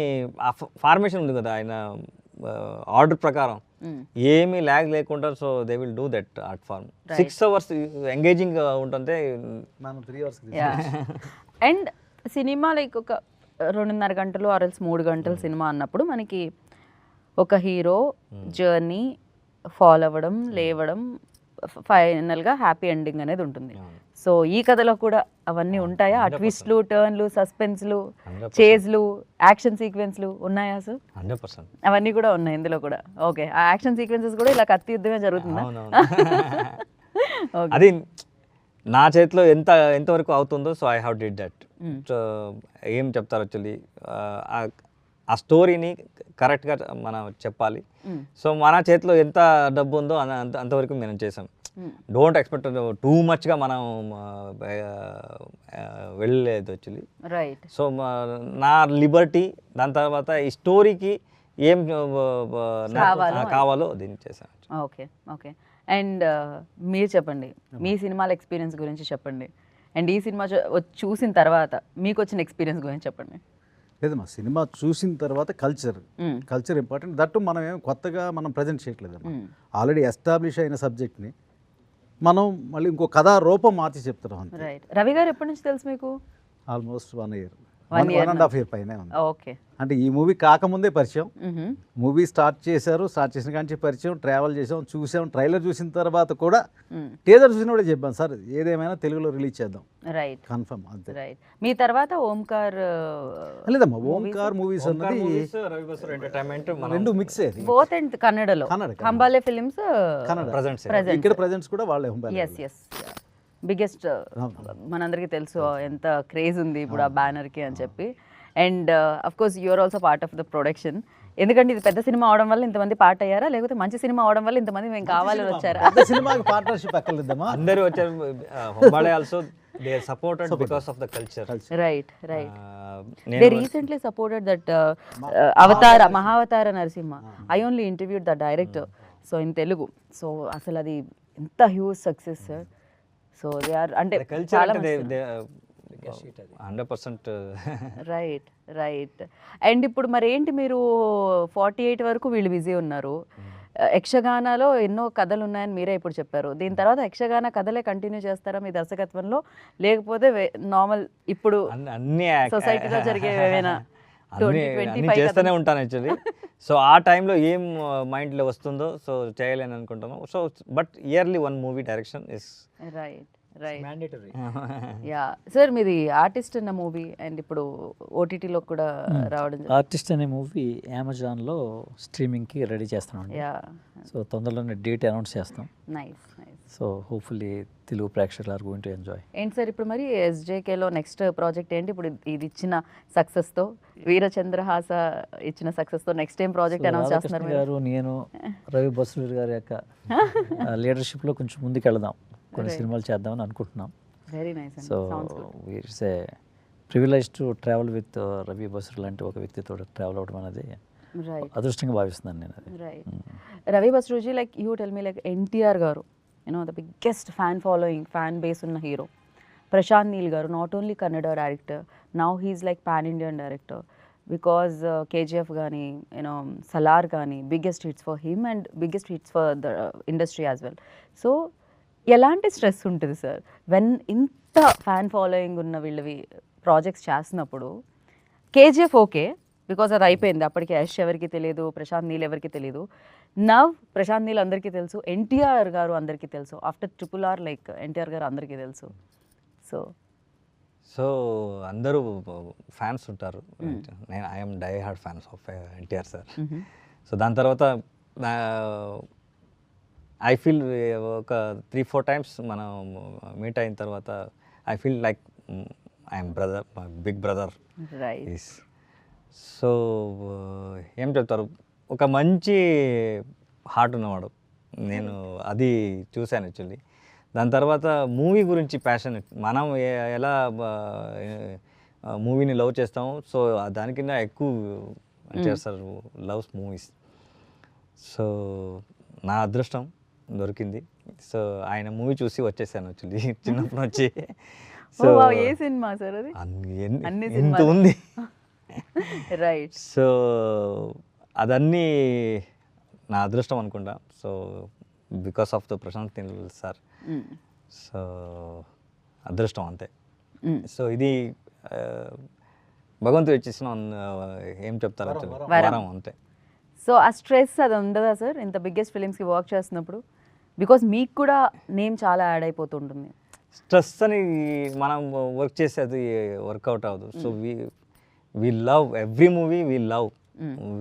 ఆ ఫార్మేషన్ ఉంది కదా ఆయన ఆర్డర్ ప్రకారం, ఏమీ ల్యాగ్ లేకుండా, so they will do that art form. 6 hours engaging ఉంటుంది. మనం 3 hours. అండ్ సినిమా లైక్ ఒక 2.5 గంటలు ఆర్ ఎల్స్ 3 గంటలు సినిమా అన్నప్పుడు మనకి ఒక హీరో జర్నీ ఫాలో అవ్వడం, లేవడం, ఫైనల్గా హ్యాపీ ఎండింగ్ అనేది ఉంటుంది. సో ఈ కథలో కూడా అవన్నీ ఉంటాయా? ఆ ట్విస్ట్లు, టర్న్లు, సస్పెన్స్లు, చేజ్లు, యాక్షన్ సీక్వెన్స్లు ఉన్నాయా సార్? 100%. అవన్నీ కూడా ఉన్నాయి ఇందులో కూడా. ఓకే. ఆ యాక్షన్ సీక్వెన్సెస్ కూడా ఇలా కత్తి యుద్ధమే జరుగుతుందా? అది నా చేతిలో ఎంతవరకు అవుతుందో, so I have did that. So ఏం చెప్తారు యాక్చువల్లీ, ఆ స్టోరీని కరెక్ట్గా మనం చెప్పాలి. సో మన చేతిలో ఎంత డబ్బు ఉందో అంతవరకు మనం చేసాం. డోంట్ ఎక్స్పెక్ట్ టూ మచ్గా మనం వెళ్ళలేదు యాక్చువల్లీ. రైట్. సో నా లిబర్టీ, దాని తర్వాత ఈ స్టోరీకి ఏం కావాలో దీన్ని చేశాను. Okay, okay. అండ్ మీరు చెప్పండి, మీ సినిమాల ఎక్స్పీరియన్స్ గురించి చెప్పండి. అండ్ ఈ సినిమా చూసిన తర్వాత మీకు వచ్చిన ఎక్స్పీరియన్స్ గురించి చెప్పండి. లేదమ్మా, సినిమా చూసిన తర్వాత కల్చర్ ఇంపార్టెంట్. దట్టు మనం ఏం కొత్తగా మనం ప్రజెంట్ చేయట్లేదమ్మా. ఆల్రెడీ ఎస్టాబ్లిష్ అయిన సబ్జెక్ట్ని మనం మళ్ళీ ఇంకో కథా రూపం మార్చి చెప్తున్నాం అంతే. రైట్. రవి గారు ఎప్పటి నుంచి తెలుసు మీకు? ఆల్మోస్ట్ 1 year, 1 year 1.5 year పైనే ఉంది. ఓకే. అంటే ఈ మూవీ కాకముందే పరిచయం, మూవీ స్టార్ట్ చేసిన కానీ పరిచయం, ట్రావెల్ చేసాం, చూసాం. ట్రైలర్ చూసిన తర్వాత కూడా టీజర్ చూసిన కూడా చెప్పాను, సార్ ఏదేమైనా తెలుగులో రిలీజ్ చేద్దాం. రైట్. కన్ఫర్మ్ అంతే. రైట్. మీ తర్వాత ఓంకార్ లేదమ్మా, ఓంకార్ మూవీస్ అన్నది రవి బస్రు ఎంటర్టైన్మెంట్ రెండు మిక్స్ అది. బోత్ అండ్ కన్నడలో కంబాలే ఫిలిమ్స్ కన్నడ, ఇక్కడ ప్రజెంట్స్ కూడా వాళ్ళే. ఎస్ ఎస్, బిగ్గెస్ట్, మనందరికీ తెలుసు ఎంత క్రేజ్ ఉంది ఇప్పుడు ఆ బ్యానర్కి అని చెప్పి. And of course you are also part of the production. ఎందుకంటే ఇది పెద్ద సినిమా అవడం వల్ల ఇంతమంది పార్ట్ అయ్యారా, లేకపోతే మంచి సినిమా అవడం వల్ల ఇంతమంది మేము కావాలని వచ్చారా? సినిమాకి పార్ట్నర్షిప్ ఎక్కర్లేదమ్మా, అందరూ వచ్చారు. Hombale also they are supported because of the culture. Right, right. They recently supported that Mahavatar Narasimha. I only interviewed the director, so in Telugu. So అసలు అది ఎంత huge success sir. So they are అంటే చాలా 100%. Right, right. అండ్ ఇప్పుడు మరి ఏంటి, మీరు 48 వరకు వీళ్ళు బిజీ ఉన్నారు. యక్షగానాలో ఎన్నో కథలు ఉన్నాయని మీరే ఇప్పుడు చెప్పారు. దీని తర్వాత యక్షగాన కథలే కంటిన్యూ చేస్తారా మీ దర్శకత్వంలో, లేకపోతే నార్మల్ ఇప్పుడు అన్ని సొసైటీలో జరిగే ఏమైనా అన్ని చేస్తూనే ఉంటాను యాక్చువల్లీ. సో ఆ టైంలో ఏం మైండ్లో వస్తుందో సో చేయాలని అనుకుంటాను. So but yearly 1 movie direction is right, right, mandatory. Yeah. Sir మీది ఆర్టిస్ట్ అన్న మూవీ అండ్ ఇప్పుడు ఓటీటీలో కూడా రావడం. ఆర్టిస్ట్ అనే మూవీ అమెజాన్లో స్ట్రీమింగ్కి రెడీ చేస్తున్నాం. యా. సో తొందరలోనే డేట్ అనౌన్స్ చేస్తాం. Nice, nice. So hopefully Telugu ప్రేక్షకులు ఆర్ గోయింగ్ టు ఎంజాయ్. ఏంటి సార్ ఇప్పుడు మరి ఎస్జేకేలో నెక్స్ట్ ప్రాజెక్ట్ ఏంటి? ఇప్పుడు ఇది ఇచ్చిన సక్సెస్తో, వీరచంద్రహాస ఇచ్చిన సక్సెస్తో నెక్స్ట్ ఏం ప్రాజెక్ట్ అనౌన్స్ చేస్తున్నారు గారు? నేను రవి బస్రు గారి యొక్క లీడర్షిప్లో కొంచెం ముందుకు వెళదాం, కొన్ని సినిమాలు చేద్దామని అనుకుంటున్నాం. Very nice. So it's a privilege to travel with Ravi Basrur లాంటి ఒక వ్యక్తితో ట్రావెల్ అవ్వడం అనేది అదృష్టంగా భావిస్తున్నాను నేను. Right. Ravi బస్రూజీ, like you tell me, like NTR గారు, you know the biggest fan following, fan base ఉన్న హీరో. ప్రశాంత్ నీల్ గారు, not only Kannada director, now he's like pan Indian director, because KGF కానీ యూనో సలార్ కానీ biggest hits for him and biggest hits for the industry as well. So ఎలాంటి స్ట్రెస్ ఉంటుంది సార్ వెన్ ఇంత ఫ్యాన్ ఫాలోయింగ్ ఉన్న వీళ్ళవి ప్రాజెక్ట్స్ చేస్తున్నప్పుడు? కేజీఎఫ్ ఓకే, బికాజ్ అది అయిపోయింది, అప్పటికి యష్ ఎవరికి తెలియదు, ప్రశాంత్ నీల్ ఎవరికి తెలియదు. నవ్ ప్రశాంత్ నీల్ అందరికీ తెలుసు, ఎన్టీఆర్ గారు అందరికీ తెలుసు, ఆఫ్టర్ RRR లైక్ ఎన్టీఆర్ గారు అందరికీ తెలుసు. సో అందరూ ఫ్యాన్స్ ఉంటారు. నేను I'm die hard fans of NTR sir. So దాని తర్వాత ఐ ఫీల్ ఒక 3-4 times మనం మీట్ అయిన తర్వాత I feel like I'm brother, big brother. Right. So ఏం చెప్తారు, ఒక మంచి హార్ట్ ఉన్నవాడు. నేను అది చూశాను యాక్చువల్లీ. దాని తర్వాత మూవీ గురించి ప్యాషన్, మనం ఎలా మూవీని లవ్ చేస్తాము, సో దానికింద ఎక్కువ చేస్తారు లవ్స్ మూవీస్. సో నా అదృష్టం దొరికింది. సో ఆయన మూవీ చూసి వచ్చేసాను యాక్చువల్లీ చిన్నప్పటి నుంచి. సో ఏ సినిమా సార్ అది? ఎంత ఉంది. రైట్. సో అదన్నీ నా అదృష్టం అనుకుంటా. So because of the Prashanth Neel sir. So అదృష్టం అంతే. సో ఇది భగవంతుడు ఇచ్చేసిన ఏం చెప్తారు, వరం అంతే. సో ఆ స్ట్రెస్ అది ఉండదా సార్ ఇంత బిగ్గెస్ట్ ఫిలిమ్స్కి వర్క్ చేస్తున్నప్పుడు? బికాస్ మీకు కూడా నేమ్ చాలా యాడ్ అయిపోతుంటుంది. స్ట్రెస్ అని మనం వర్క్ చేసేది వర్కౌట్ అవ్వదు. So we love every movie,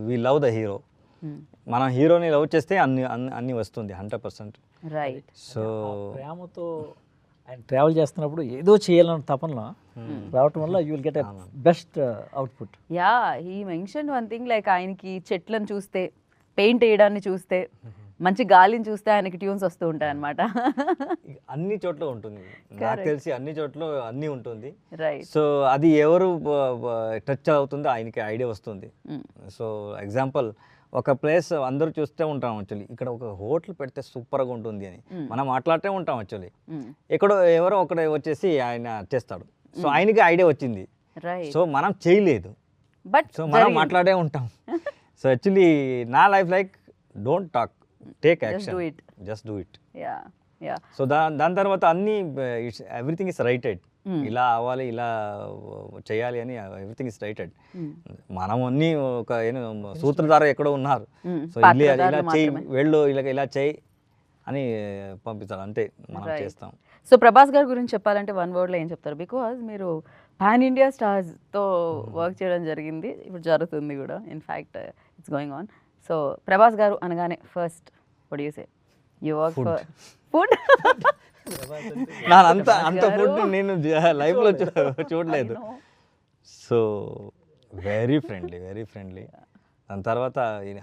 we love the hero. మనం హీరోని లవ్ చేస్తే అన్ని వస్తుంది 100%. రైట్. సో ప్రేమతో ఆయన ట్రావెల్ చేస్తున్నప్పుడు ఏదో చేయాలన్న తపనలో రావటం వల్ల you will get a best output. Yeah he mention one thing like ఆయనకి చెట్లను చూస్తే, పెయింట్ వేయడాన్ని చూస్తే, మంచి గాలిని చూస్తే ఆయనకి ట్యూన్స్ వస్తూ ఉంటాయి అనమాట. అన్ని చోట్ల ఉంటుంది, నాకు తెలిసి అన్ని చోట్ల అన్నీ ఉంటుంది. రైట్. సో అది ఎవరు టచ్ అవుతుందో ఆయనకి ఐడియా వస్తుంది. సో ఎగ్జాంపుల్ ఒక ప్లేస్ అందరూ చూస్తూ ఉంటాం యాక్చువల్లీ, ఇక్కడ ఒక హోటల్ పెడితే సూపర్గా ఉంటుంది అని మనం మాట్లాడుతూ ఉంటాం యాక్చువల్లీ. ఎక్కడో ఎవరో ఒకడే వచ్చేసి ఆయన చేస్తాడు. సో ఆయనకి ఐడియా వచ్చింది, రైట్. సో మనం చేయలేదు, బట్ సో మనం మాట్లాడే ఉంటాం. సో యాక్చువల్లీ నా life like don't talk, take action, just do it. Yeah yeah. So దాని తర్వాత అన్ని ఎవ్రీథింగ్ ఇస్ రైటెడ్, ఇలా అవ్వాలి, ఇలా చేయాలి అని ఎవ్రీథింగ్ ఇస్ రైటెడ్. మనం అన్ని ఒక సూత్రధార ఎక్కడో ఉన్నారు, సో ఇలా చేయి, వెళ్ళు, ఇలా చేయి అని పంపిస్తారు, అంతే మనం చేస్తాం. సో ప్రభాస్ గారి గురించి చెప్పాలంటే వన్ వర్డ్లో ఏం చెప్తారు? బికాజ్ మీరు పాన్ ఇండియా స్టార్స్తో వర్క్ చేయడం జరిగింది, ఇప్పుడు జరుగుతుంది కూడా, in fact it's going on. So Prabhas గారు అనగానే first what you say? You work for food? అంత ఫుడ్ నేను లైఫ్లో చూడలేదు. So very friendly. దాని తర్వాత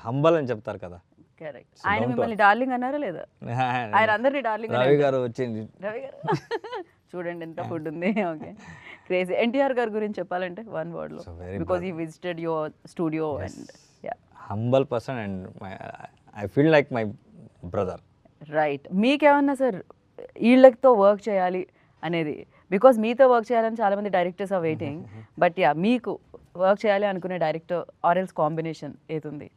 హంబల్ అని చెప్తారు కదా. కరెక్ట్. ఆయన మిమ్మల్ని డార్లింగ్ అన్నారా లేదా? ఆయన అందరినీ డార్లింగ్. రవి గారు వచ్చింది, రవి గారు చూడండి ఎంత ఫుడ్ ఉంది. Okay, crazy. ఎన్టీఆర్ గారి గురించి చెప్పాలంటే వన్ వర్డ్ లో, because he visited your studio and yeah, humble person and I feel like my brother. Right. మీకేమన్నా సార్ వీళ్ళతో వర్క్ చేయాలి అనేది, బికాజ్ మీతో వర్క్ చేయాలని చాలామంది directors are waiting, but yeah మీకు వర్క్ చేయాలి అనుకునే డైరెక్టర్ ఆర్ ఎల్స్ కాంబినేషన్ ఏది?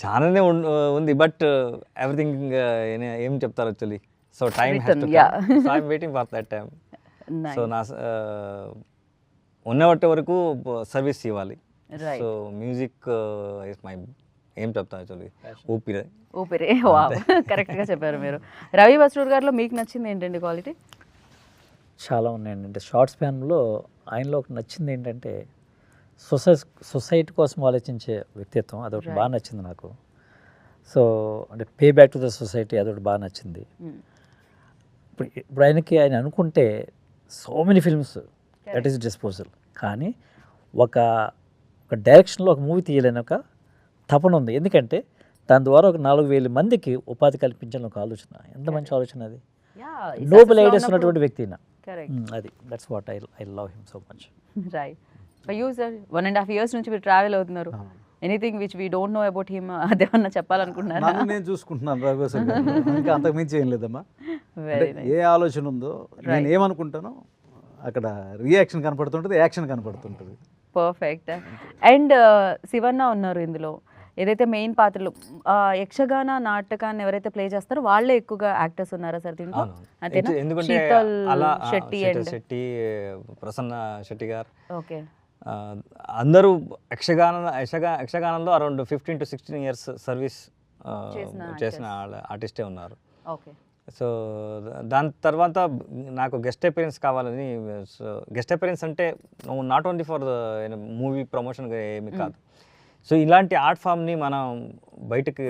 చాలానే ఉంది, బట్ ఎవ్రీథింగ్ ఏం చెప్తారు actually. So time I'm waiting for that time. So నా ఉన్నవట్టే వరకు సర్వీస్ ఇవ్వాలి. సో మ్యూజిక్ ఇస్ మై, ఏం చెప్తాను యాక్చువల్లీ, ఊపిరి. వావ్, కరెక్ట్గా చెప్పారు మీరు. రవి బస్రూర్ గారిలో మీకు నచ్చింది ఏంటండి క్వాలిటీ? చాలా ఉన్నాయండి. అంటే షార్ట్ స్పాన్లో ఆయనలో ఒక నచ్చింది ఏంటంటే సొసైటీ కోసం ఆలోచించే వ్యక్తిత్వం, అదొకటి బాగా నచ్చింది నాకు. సో అంటే pay back to the society, అదొకటి బాగా నచ్చింది. ఇప్పుడు ఆయన అనుకుంటే so many films that is disposal, కానీ ఒక డైరెక్షన్లో ఒక మూవీ తీయలేని ఒక తపన ఉంది. ఎందుకంటే దాని ద్వారా ఒక 4,000 మందికి ఉపాధి కల్పించాలని ఒక ఆలోచన. ఎంత మంచి ఆలోచన అది. నోబెల్ ఐడియాస్ ఉన్నటువంటి వ్యక్తి అది. That's what I love him so much. Right. For you sir, 1.5 years నుంచి మీరు ట్రావెల్ అవుతున్నారు. Anything which we don't know about him, అదేమన్నా చెప్పాలనుకుంటున్నారా? నేను చూసుకుంటున్నాను రవి బస్రూర్ గారు, ఇంకా అంతకుమించి ఏం లేదమ్మా. ఏ ఆలోచన ఉందో, నేను ఏమనుకుంటానో అక్కడ రియాక్షన్ కనపడుతుంటుంది, యాక్షన్ కనపడుతుంటుంది. పర్ఫెక్ట్. అండ్ శివన్న ఉన్నారు ఇందులో, ఏదైతే మెయిన్ పాత్రలు యక్షగాన నాటకాన్ని ఎవరైతే ప్లే చేస్తారో వాళ్ళే ఎక్కువగా యాక్టర్స్ ఉన్నారా సార్ దీంట్లో? అంతేనా? ఎందుకంటే శెట్టి, ప్రసన్న శెట్టి గారు, ఓకే, అందరూ యక్షగానంలో అరౌండ్ 15 to 16 years సర్వీస్ చేసిన ఆర్టిస్టే ఉన్నారు. ఓకే. సో దాని తర్వాత నాకు గెస్ట్ అపియరెన్స్ కావాలని, గెస్ట్ అపియరెన్స్ అంటే నాట్ ఓన్లీ ఫర్ మూవీ ప్రమోషన్గా ఏమి కాదు. సో ఇలాంటి ఆర్ట్ ఫామ్ని మనం బయటకు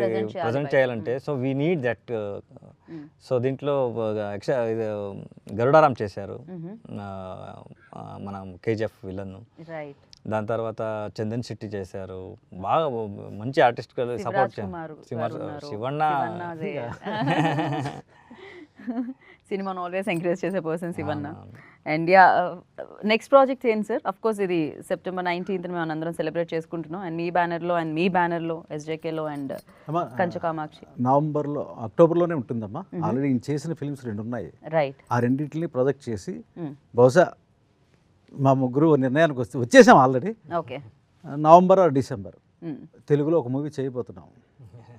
ప్రజెంట్ చేయాలంటే, so we need that. So దీంట్లో గరుడారాం చేశారు, మనం కేజీఎఫ్ విలన్. దాని తర్వాత చందన్ శెట్టి చేశారు, బాగా మంచి ఆర్టిస్ట్ సపోర్ట్ చేశారు. శివన్న సినిమాను ఆల్వేస్ ఎంకరేజ్ చేసే person Shivanna. And yeah, next project ఏంటి సార్? అఫ్ కోర్స్ ఇది September 19th మేము అందరం సెలబ్రేట్ చేసుకుంటున్నాం, అండ్ మీ బ్యానర్లో అండ్ మీ బ్యానర్లో SJKలో అండ్ కంచకామాక్షి నవంబర్లో అక్టోబర్లోనే ఉంటుందమ్మా. ఆల్రెడీ చేసిన ఫిల్మ్స్ 2 ఉన్నాయి. రైట్. ఆ రెండింటిని ప్రొజెక్ట్ చేసి బహుశా మా ముగ్గురు నిర్ణయానికి వచ్చేసాం already. Okay. November are December తెలుగులో ఒక మూవీ చేయబోతున్నాం.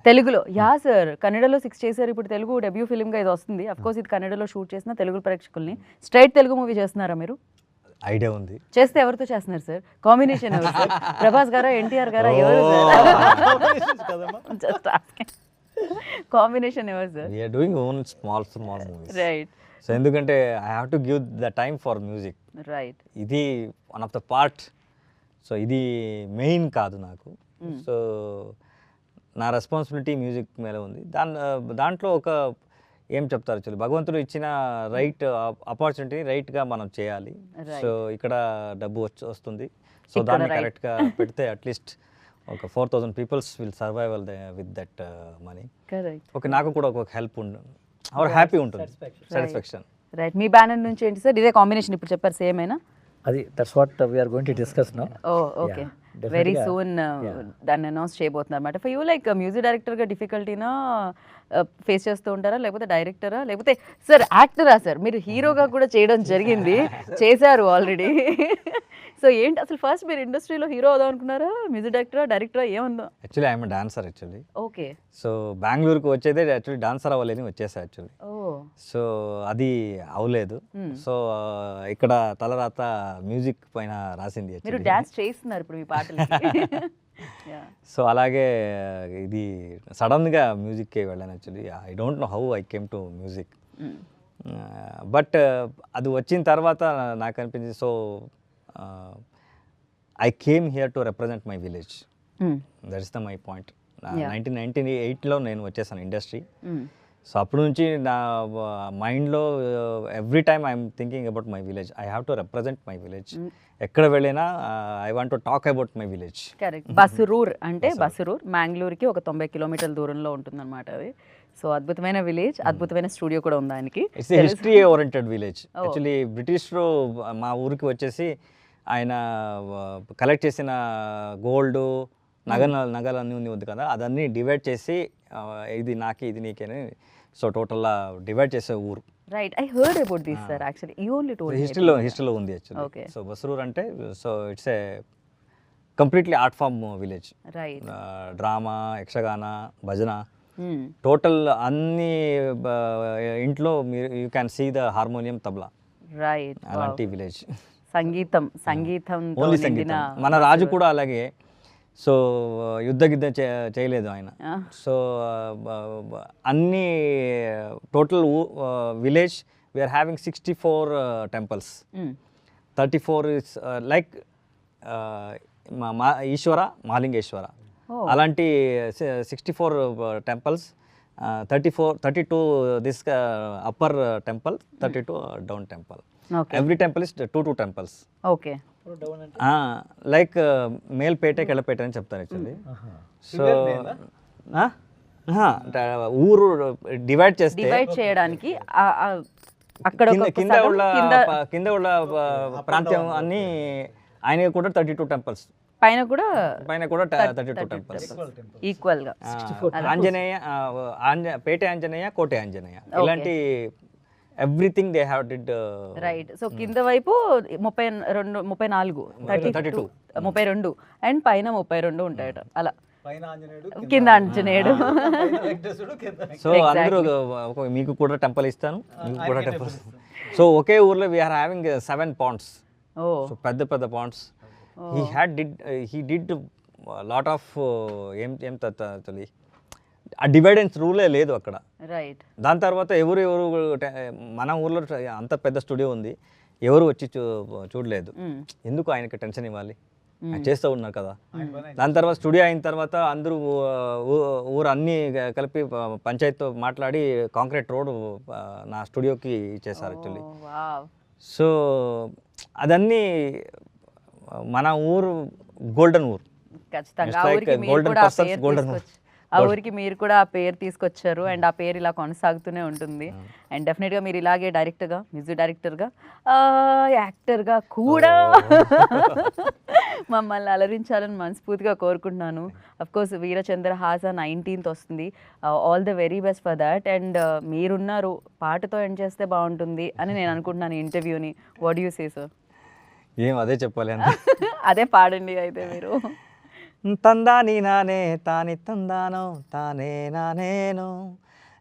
తెలుగులో? యా సార్, కన్నడలో 6 చేశారు, ఇప్పుడు తెలుగు డెబ్యూ ఫిల్మ్గా ఇది వస్తుంది. అఫ్ కోర్స్ ఇది కన్నడలో షూట్ చేసిన తెలుగు ప్రేక్షకుల్ని స్ట్రైట్ తెలుగు మూవీ చేస్తున్నారా మీరు? ఐడియా ఉంది. చేస్తే ఎవరితో చేస్తున్నారు సార్? కాంబినేషన్ ఎవరు సార్? ప్రభాస్ గారా, ఎన్టీఆర్ గారా, ఎవరు సార్? Just asking. కాంబినేషన్ ఎవరు sir? We are doing own small movies. Right. So ఎందుకంటే I have to give the time for music. Right. ఇది one of the part. So ఇది మెయిన్ కాదు నాకు. సో నా రెస్పాన్సిబిలిటీ మ్యూజిక్ మీద ఉంది. దాంట్లో ఒక ఏం చెప్తారు యాక్చువల్లీ భగవంతుడు ఇచ్చిన రైట్ ఆపర్చునిటీ రైట్గా మనం చేయాలి. సో ఇక్కడ డబ్బు వస్తుంది, సో దాన్ని కరెక్ట్గా పెడితే అట్లీస్ట్ ఒక 4,000 peoples will survival with that money. Correct. Okay, నాకు కూడా ఒక హెల్ప్ ఉంటుంది, హ్యాపీ ఉంటుంది, సాటిస్ఫాక్షన్. రైట్. మీ బ్యానర్ నుంచి ఏంటి సార్? ఇదే కాంబినేషన్ ఇప్పుడు చెప్పారు, సేమ్ అయినా? అది that's what we are going to discuss now. Oh okay, very soon దాన్ని అనౌన్స్ చేయబోతున్నారు అనమాట. ఫర్ యూ లైక్ మ్యూజిక్ డైరెక్టర్గా డిఫికల్టీనా ఫేస్ చేస్తూ ఉంటారా, లేకపోతే డైరెక్టరా, లేకపోతే సార్ యాక్టరా? సార్ మీరు హీరోగా కూడా చేయడం జరిగింది, చేశారు ఆల్రెడీ. సో ఏంటి అసలు ఫస్ట్ మీరు ఇండస్ట్రీలో హీరో అవుదాం అనుకున్నారా, మ్యూజిక్ డైరెక్టరా, డైరెక్టరా, ఏముందో? Actually I'm dancer actually. Okay. So బెంగళూరుకి వచ్చేదే యాక్చువల్లీ డాన్సర్ అవ్వలేని వచ్చేసా యాక్చువల్లీ. సో అది అవ్వలేదు. సో ఇక్కడ తలరాత మ్యూజిక్ పైన రాసింది. మీరు డాన్స్ చేస్తున్నారు ఇప్పుడు మీ పాటలు. సో అలాగే ఇది సడన్గా మ్యూజిక్కి వెళ్ళాను actually. I don't know how I came to music. But అది వచ్చిన తర్వాత నాకు అనిపించింది, so I came here to represent my village. That is the my point. 1998లో నేను వచ్చేసాను ఇండస్ట్రీ. సో అప్పటి నుంచి నా మైండ్లో every time I'm thinking about my village. I have to represent my village. ఎక్కడ వెళ్ళినా I want to talk about my village. Correct. Basrur అంటే బసరూర్ మ్యాంగ్లూర్కి ఒక 90 కిలోమీటర్ల దూరంలో ఉంటుందన్నమాట అది. సో అద్భుతమైన విలేజ్, అద్భుతమైన స్టూడియో కూడా ఉంది దానికి. It's history oriented village. Actually బ్రిటిష్లో మా ఊరికి వచ్చేసి ఆయన కలెక్ట్ చేసిన గోల్డ్ నగలన్నీ ఉంది కదా, అదన్నీ డివైడ్ చేసి ఇది నాకి ఇది నీకేని, సో టోటల్గా డివైడ్ చేసే ఊరు. Right. I heard about this sir actually. You only told హిస్టరీలో ఉంది యాక్చువల్లీ. సో బసరూర్ అంటే so it's a completely art form village. Right. Drama, Yakshagana, bhajan, total అన్ని ఇంట్లో మీరు you can see the harmonium, tabla. Right. అలాంటి విలేజ్. సంగీతం ఓన్లీ సంగీతం. మన రాజు కూడా అలాగే. సో యుద్ధ చేయలేదు ఆయన. సో అన్ని total village we're having 64 temples. 34 is like Eshwara, Mahalingeshwara, అలాంటి 64 temples. 32 this upper temple, 32 down temple. Every temple is 2 temples. Okay. Like Melpete, Kellapete అని చెప్తారు యాక్చువల్లీ. సో ఊరు డివైడ్ చేయడానికి అక్కడ కింద ఉన్న ప్రాంతం అన్ని ఆయన కూడా 32 టెంపుల్స్, పైన కూడా 32 టెంపుల్స్ ఈక్వల్ గా. ఆంజనేయ, పేట ఆంజనేయ, కోటే ఆంజనేయ, ఇలాంటి everything they have did. Right. So కింద వైపు 32 అండ్ పైన 32 ఉంటాయట అలా. కింద ఆంజనేయుడు. సో అందరూ మీకు కూడా టెంపుల్ ఇస్తాను, మీకు కూడా టెంపుల్. సో ఒకే ఊర్లో వీఆర్ హ్యావింగ్ 7 పాండ్స్. సో పెద్ద పెద్ద ponds. He did lot of ఏం తల్లి ఆ డివైడెన్స్ రూలే లేదు అక్కడ. రైట్. దాని తర్వాత ఎవరు మన ఊర్లో అంత పెద్ద స్టూడియో ఉంది, ఎవరు వచ్చి చూడలేదు. ఎందుకు ఆయనకి టెన్షన్ ఇవ్వాలి, చేస్తూ ఉన్నారు కదా. దాని తర్వాత స్టూడియో అయిన తర్వాత అందరూ ఊరు అన్నీ కలిపి పంచాయతీతో మాట్లాడి కాంక్రీట్ రోడ్ నా స్టూడియోకి ఇచ్చేసారు యాక్చువల్లీ. సో అదన్నీ మన ఊరు గోల్డెన్ ఊరు. ఆ ఊరికి మీరు కూడా ఆ పేరు తీసుకొచ్చారు అండ్ ఆ పేరు ఇలా కొనసాగుతూనే ఉంటుంది. అండ్ డెఫినెట్గా మీరు ఇలాగే డైరెక్టర్గా, మ్యూజిక్ డైరెక్టర్గా, యాక్టర్గా కూడా మమ్మల్ని అలరించాలని మనస్ఫూర్తిగా కోరుకుంటున్నాను. అఫ్కోర్స్ వీరచంద్రహాస 19th వస్తుంది. All the very best for that. And మీరున్నారు, పాటతో ఎండ్ చేస్తే బాగుంటుంది అని నేను అనుకుంటున్నాను ఈ ఇంటర్వ్యూని. What you say sir? ఏం అదే చెప్పాలి అని. అదే పాడండి అయితే మీరు. తందాని నానే తాని తందానో తానే నానేను,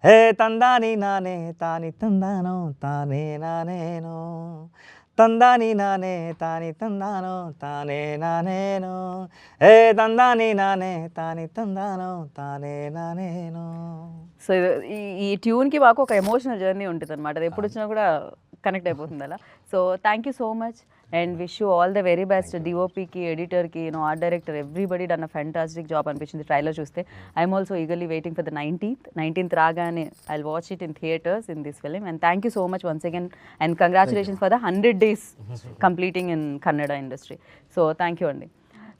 హే తందాని నానే తాని తందానో తానే నానేను, తందాని నానే తాని తందానో తానే నానేను, హే తందాని నానే తాని తందానో తానే నానేను. సో ఈ ట్యూన్కి మాకు ఒక ఎమోషనల్ జర్నీ ఉంటుంది అనమాట. అది ఎప్పుడు వచ్చినా కూడా కనెక్ట్ అయిపోతుంది అలా. So thank you so much. And wish you all the very best. డిఓపికి, ఎడిటర్కి, art director, everybody done a fantastic job అనిపించింది ట్రైలర్ చూస్తే. I'm also eagerly waiting for the 19th రాగానే I will watch it in theatres in this film. And thank you so much once again and congratulations for the 100 days completing in Kannada industry. So thank you అండి.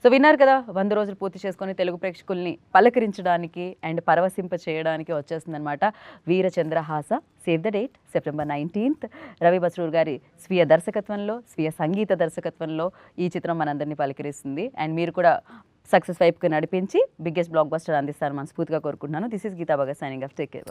సో విన్నారు కదా, 100 రోజులు పూర్తి చేసుకొని తెలుగు ప్రేక్షకుల్ని పలకరించడానికి అండ్ పరవశింప చేయడానికి వచ్చేస్తుందన్నమాట Veerachandrahasa. Save the date, September 19th. Ravi Basrur గారి స్వీయ దర్శకత్వంలో, స్వీయ సంగీత దర్శకత్వంలో ఈ చిత్రం మనందరినీ పలకరిస్తుంది. అండ్ మీరు కూడా సక్సెస్ వైపుకి నడిపించి బిగ్గెస్ట్ బ్లాక్ బస్టర్ అందిస్తారు మనస్ఫూర్తిగా కోరుకుంటున్నాను. This is Geeta Bhagat signing off. Take care.